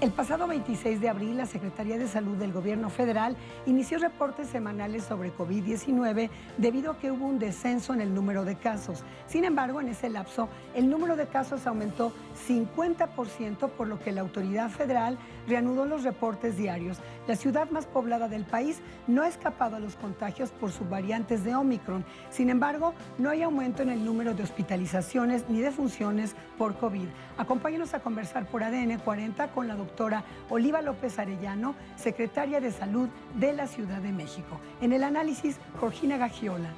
El pasado 26 de abril, la Secretaría de Salud del Gobierno Federal inició reportes semanales sobre COVID-19 debido a que hubo un descenso en el número de casos. Sin embargo, en ese lapso, el número de casos aumentó 50%, por lo que la autoridad federal reanudó los reportes diarios. La ciudad más poblada del país no ha escapado a los contagios por subvariantes de Omicron. Sin embargo, no hay aumento en el número de hospitalizaciones ni defunciones por COVID. Acompáñenos a conversar por ADN 40 con la doctora Oliva López Arellano, secretaria de Salud de la Ciudad de México. En el análisis, Georgina Gagiola.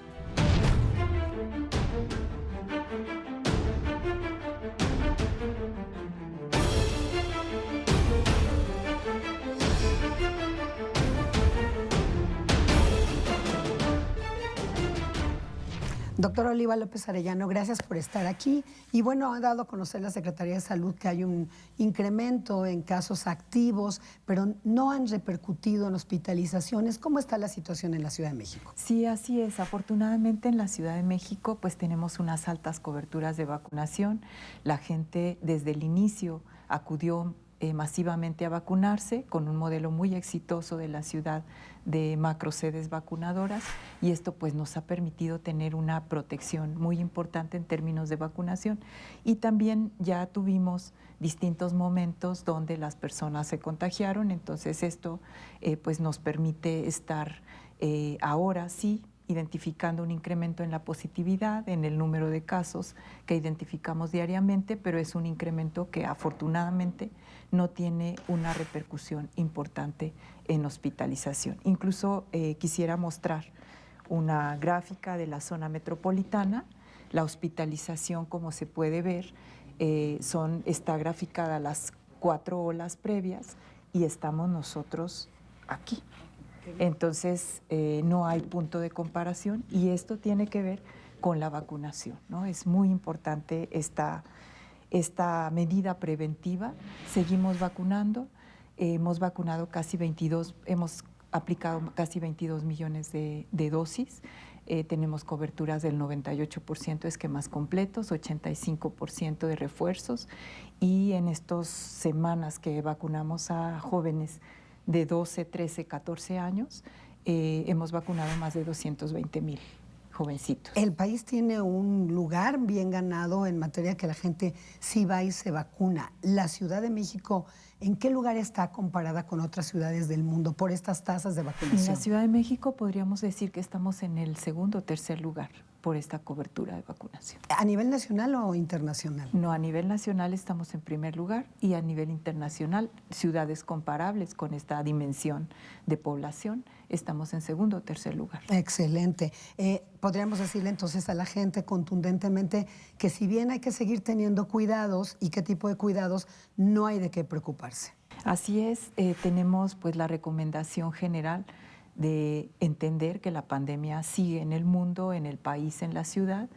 Doctora Oliva López Arellano, gracias por estar aquí. Y bueno, ha dado a conocer la Secretaría de Salud que hay un incremento en casos activos, pero no han repercutido en hospitalizaciones. ¿Cómo está la situación en la Ciudad de México? Sí, así es. Afortunadamente en la Ciudad de México pues tenemos unas altas coberturas de vacunación. La gente desde el inicio acudió masivamente a vacunarse con un modelo muy exitoso de la ciudad de macrosedes vacunadoras, y esto pues nos ha permitido tener una protección muy importante en términos de vacunación. Y también ya tuvimos distintos momentos donde las personas se contagiaron, entonces esto pues nos permite estar ahora sí identificando un incremento en la positividad, en el número de casos que identificamos diariamente, pero es un incremento que afortunadamente no tiene una repercusión importante en hospitalización. Incluso quisiera mostrar una gráfica de la zona metropolitana. La hospitalización, como se puede ver, está graficada las 4 olas previas y estamos nosotros aquí. Entonces, no hay punto de comparación, y esto tiene que ver con la vacunación, ¿no? Es muy importante esta medida preventiva. Seguimos vacunando, hemos aplicado casi 22 millones de dosis, tenemos coberturas del 98% de esquemas completos, 85% de refuerzos, y en estas semanas que vacunamos a jóvenes de 12, 13, 14 años, hemos vacunado más de 220,000 jovencitos. El país tiene un lugar bien ganado en materia que la gente sí va y se vacuna. La Ciudad de México, ¿en qué lugar está comparada con otras ciudades del mundo por estas tasas de vacunación? En la Ciudad de México podríamos decir que estamos en el segundo o tercer lugar por esta cobertura de vacunación. ¿A nivel nacional o internacional? No, a nivel nacional estamos en primer lugar, y a nivel internacional, ciudades comparables con esta dimensión de población, estamos en segundo o tercer lugar. Excelente. Podríamos decirle entonces a la gente contundentemente que si bien hay que seguir teniendo cuidados, y qué tipo de cuidados, no hay de qué preocuparse. Así es, tenemos pues la recomendación general de entender que la pandemia sigue en el mundo, en el país, en la ciudad,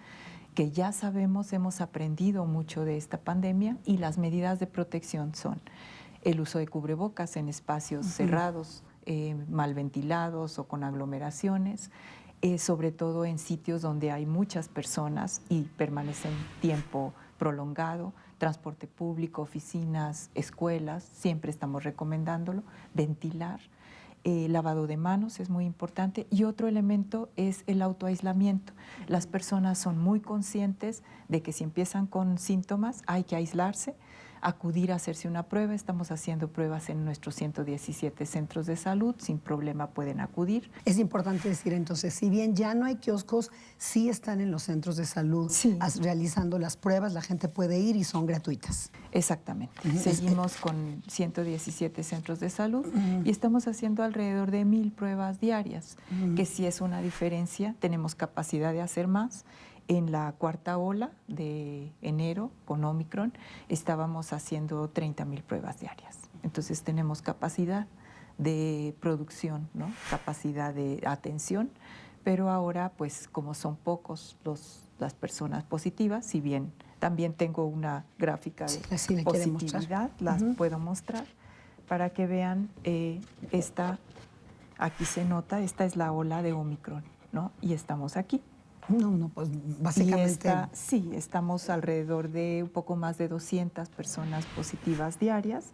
que ya sabemos, hemos aprendido mucho de esta pandemia, y las medidas de protección son el uso de cubrebocas en espacios cerrados, mal ventilados o con aglomeraciones, sobre todo en sitios donde hay muchas personas y permanecen tiempo prolongado, transporte público, oficinas, escuelas, siempre estamos recomendándolo, ventilar. Lavado de manos es muy importante, y otro elemento es el autoaislamiento. Las personas son muy conscientes de que si empiezan con síntomas hay que aislarse, acudir a hacerse una prueba. Estamos haciendo pruebas en nuestros 117 centros de salud, sin problema pueden acudir. Es importante decir entonces, si bien ya no hay kioscos, sí están en los centros de salud realizando las pruebas, la gente puede ir y son gratuitas. Exactamente. Seguimos con 117 centros de salud y estamos haciendo alrededor de 1,000 pruebas diarias, que sí es una diferencia. Tenemos capacidad de hacer más. En la cuarta ola de enero, con Omicron, estábamos haciendo 30,000 pruebas diarias. Entonces tenemos capacidad de producción, ¿no? Capacidad de atención, pero ahora, pues como son pocos las personas positivas, si bien también tengo una gráfica de positividad, las puedo mostrar para que vean aquí se nota, esta es la ola de Omicron, ¿no? Y estamos aquí. No, pues básicamente... Sí, estamos alrededor de un poco más de 200 personas positivas diarias,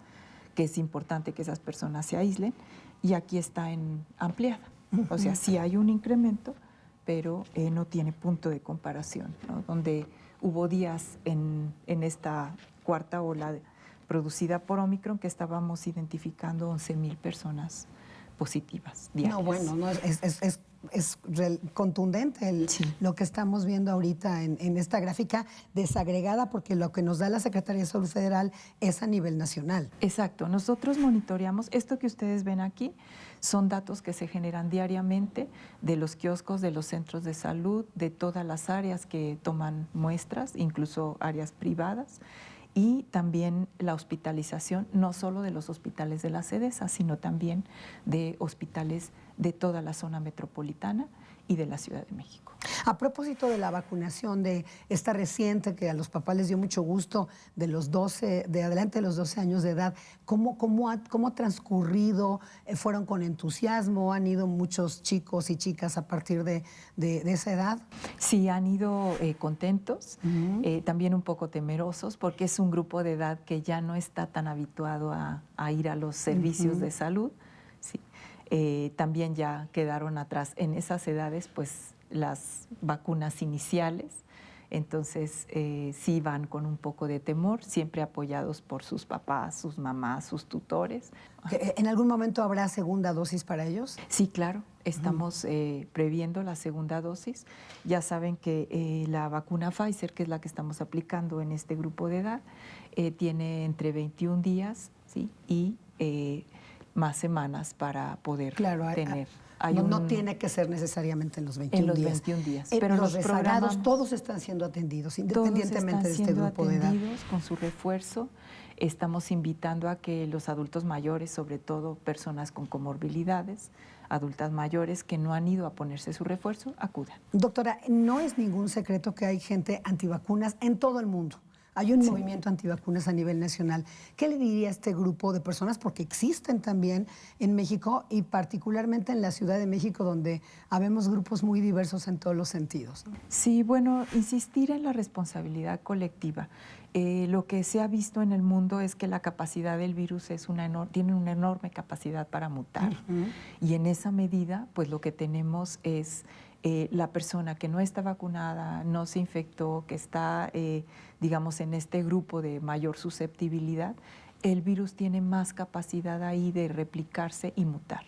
que es importante que esas personas se aíslen, y aquí está en ampliada. O sea, sí hay un incremento, pero no tiene punto de comparación, ¿no? Donde hubo días en esta cuarta ola producida por Omicron que estábamos identificando 11,000 personas positivas diarias. No, bueno, no, contundente Sí. lo que estamos viendo ahorita en esta gráfica desagregada, porque lo que nos da la Secretaría de Salud Federal es a nivel nacional. Exacto. Nosotros monitoreamos, esto que ustedes ven aquí, son datos que se generan diariamente de los kioscos, de los centros de salud, de todas las áreas que toman muestras, incluso áreas privadas, y también la hospitalización, no solo de los hospitales de la CEDESA, sino también de hospitales de toda la zona metropolitana y de la Ciudad de México. A propósito de la vacunación, de esta reciente que a los papás les dio mucho gusto, de adelante de los 12 años de edad, ¿cómo ha transcurrido? ¿Fueron con entusiasmo? ¿Han ido muchos chicos y chicas a partir de esa edad? Sí, han ido contentos, también un poco temerosos, porque es un grupo de edad que ya no está tan habituado a ir a los servicios de salud. Sí. También ya quedaron atrás en esas edades pues las vacunas iniciales, entonces sí van con un poco de temor, siempre apoyados por sus papás, sus mamás, sus tutores. ¿En algún momento habrá segunda dosis para ellos? Sí, claro, estamos previendo la segunda dosis. Ya saben que la vacuna Pfizer, que es la que estamos aplicando en este grupo de edad, tiene entre 21 días, ¿sí? Y más semanas para poder tener. No tiene que ser necesariamente en los 21 días. En los 21 días. Pero los rezagados todos están siendo atendidos, independientemente de este grupo de edad. Todos están siendo atendidos con su refuerzo. Estamos invitando a que los adultos mayores, sobre todo personas con comorbilidades, adultas mayores que no han ido a ponerse su refuerzo, acudan. Doctora, no es ningún secreto que hay gente antivacunas en todo el mundo. Hay un movimiento antivacunas a nivel nacional. ¿Qué le diría a este grupo de personas? Porque existen también en México y particularmente en la Ciudad de México, donde habemos grupos muy diversos en todos los sentidos, ¿no? Sí, bueno, insistir en la responsabilidad colectiva. Lo que se ha visto en el mundo es que la capacidad del virus tiene una enorme capacidad para mutar. Y en esa medida, pues lo que tenemos es la persona que no está vacunada, no se infectó, que está, digamos, en este grupo de mayor susceptibilidad, el virus tiene más capacidad ahí de replicarse y mutar.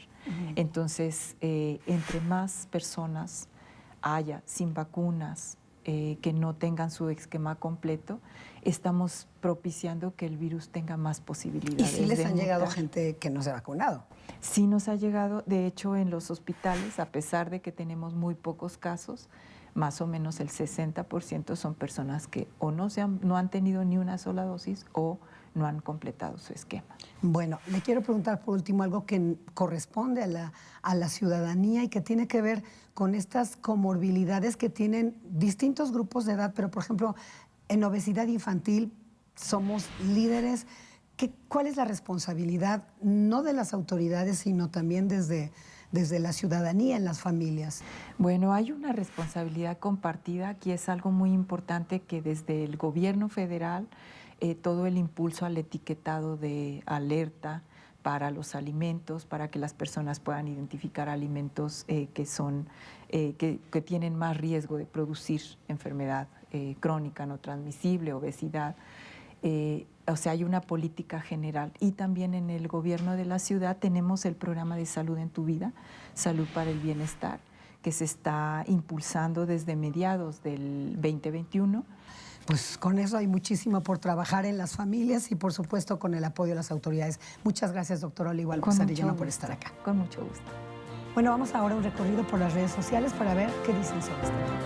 Entonces, entre más personas haya sin vacunas, que no tengan su esquema completo, estamos propiciando que el virus tenga más posibilidades. ¿Y si les han llegado mutar. gente que no se ha vacunado? Sí nos ha llegado, de hecho en los hospitales, a pesar de que tenemos muy pocos casos, más o menos el 60% son personas que o no han tenido ni una sola dosis o no han completado su esquema. Bueno, le quiero preguntar por último algo que corresponde a la ciudadanía y que tiene que ver con estas comorbilidades que tienen distintos grupos de edad, pero por ejemplo, en obesidad infantil somos líderes. ¿Cuál es la responsabilidad, no de las autoridades, sino también desde la ciudadanía en las familias? Bueno, hay una responsabilidad compartida. Aquí es algo muy importante que desde el gobierno federal, todo el impulso al etiquetado de alerta para los alimentos, para que las personas puedan identificar alimentos que tienen más riesgo de producir enfermedad crónica no transmisible, obesidad. O sea, hay una política general. Y también en el gobierno de la ciudad tenemos el programa de Salud en tu Vida, Salud para el Bienestar, que se está impulsando desde mediados del 2021. Pues con eso hay muchísimo por trabajar en las familias y por supuesto con el apoyo de las autoridades. Muchas gracias, doctora Olga Albuquerque Arellano, por estar acá. Con mucho gusto. Bueno, vamos ahora a un recorrido por las redes sociales para ver qué dicen sobre este tema.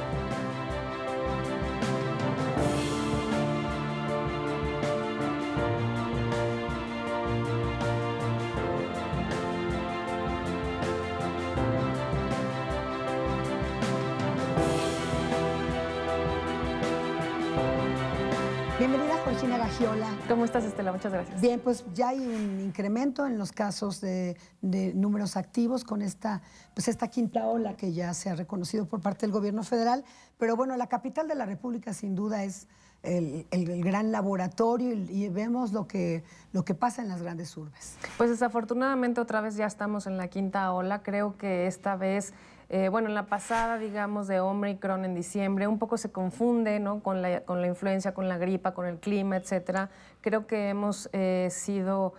Bienvenida, Georgina Gagiola. ¿Cómo estás, Estela? Muchas gracias. Bien, pues ya hay un incremento en los casos de números activos con esta quinta ola que ya se ha reconocido por parte del gobierno federal. Pero bueno, la capital de la República sin duda es el gran laboratorio y vemos lo que pasa en las grandes urbes. Pues desafortunadamente otra vez ya estamos en la quinta ola. Creo que esta vez, en la pasada, digamos, de Omicron en diciembre, un poco se confunde, ¿no?, con la influencia, con la gripa, con el clima, etcétera. Creo que hemos sido...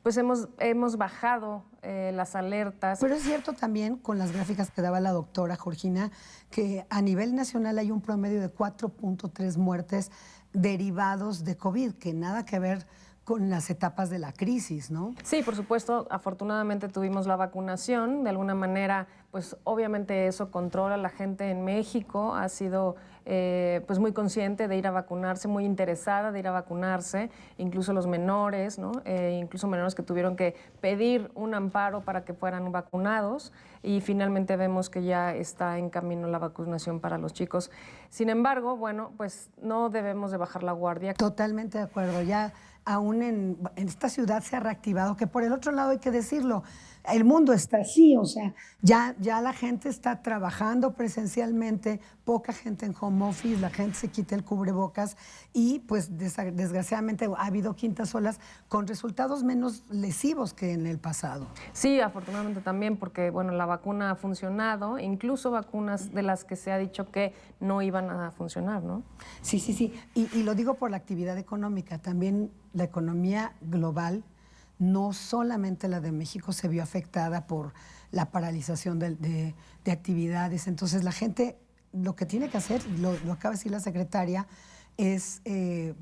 pues hemos bajado las alertas. Pero es cierto también, con las gráficas que daba la doctora Georgina, que a nivel nacional hay un promedio de 4.3 muertes derivados de COVID, que nada que ver con las etapas de la crisis, ¿no? Sí, por supuesto, afortunadamente tuvimos la vacunación, de alguna manera, pues obviamente eso controla a la gente en México, ha sido pues muy consciente de ir a vacunarse, muy interesada de ir a vacunarse, incluso los menores, ¿no? Incluso menores que tuvieron que pedir un amparo para que fueran vacunados y finalmente vemos que ya está en camino la vacunación para los chicos. Sin embargo, bueno, pues no debemos de bajar la guardia. Totalmente de acuerdo, ya aún en esta ciudad se ha reactivado, que por el otro lado hay que decirlo, el mundo está así, o sea, ya la gente está trabajando presencialmente, poca gente en home office, la gente se quita el cubrebocas y pues desgraciadamente ha habido quintas olas con resultados menos lesivos que en el pasado. Sí, afortunadamente también porque, bueno, la vacuna ha funcionado, incluso vacunas de las que se ha dicho que no iban a funcionar, ¿no? Sí, y lo digo por la actividad económica, también la economía global, no solamente la de México, se vio afectada por la paralización de actividades. Entonces la gente lo que tiene que hacer, lo acaba de decir la secretaria, es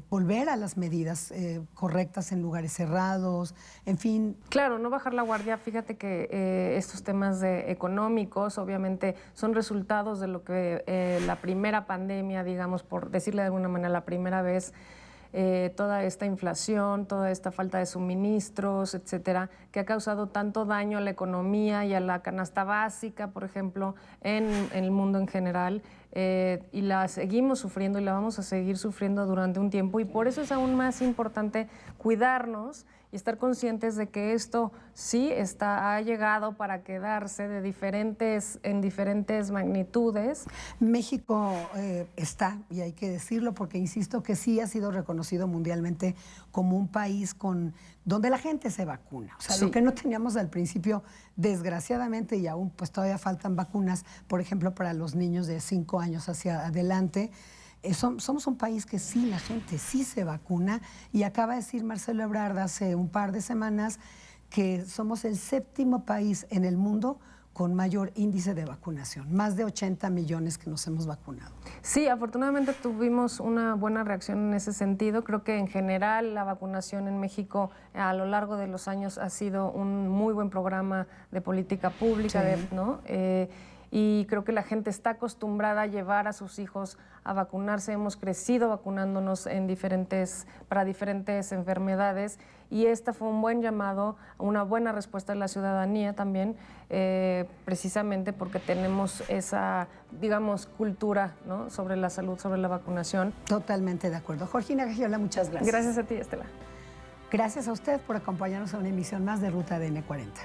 volver a las medidas correctas en lugares cerrados, en fin. Claro, no bajar la guardia. Fíjate que estos temas económicos obviamente son resultados de lo que la primera pandemia, digamos, por decirle de alguna manera, la primera vez, toda esta inflación, toda esta falta de suministros, etcétera, que ha causado tanto daño a la economía y a la canasta básica, por ejemplo, en el mundo en general, y la seguimos sufriendo y la vamos a seguir sufriendo durante un tiempo, y por eso es aún más importante cuidarnos y estar conscientes de que esto sí ha llegado para quedarse en diferentes magnitudes. México está, y hay que decirlo porque insisto que sí ha sido reconocido mundialmente como un país donde la gente se vacuna. O sea, sí. Lo que no teníamos al principio, desgraciadamente, y aún pues todavía faltan vacunas, por ejemplo, para los niños de 5 años hacia adelante. Somos un país que sí, la gente sí se vacuna, y acaba de decir Marcelo Ebrard hace un par de semanas que somos el 7º país en el mundo con mayor índice de vacunación, más de 80 millones que nos hemos vacunado. Sí, afortunadamente tuvimos una buena reacción en ese sentido. Creo que en general la vacunación en México a lo largo de los años ha sido un muy buen programa de política pública, sí. ¿no? Y creo que la gente está acostumbrada a llevar a sus hijos a vacunarse. Hemos crecido vacunándonos para diferentes enfermedades, y esta fue un buen llamado, una buena respuesta de la ciudadanía también, precisamente porque tenemos esa, digamos, cultura, ¿no?, sobre la salud, sobre la vacunación. Totalmente de acuerdo. Georgina Gagiola, muchas gracias. Gracias a ti, Estela. Gracias a usted por acompañarnos a una emisión más de Ruta ADN 40.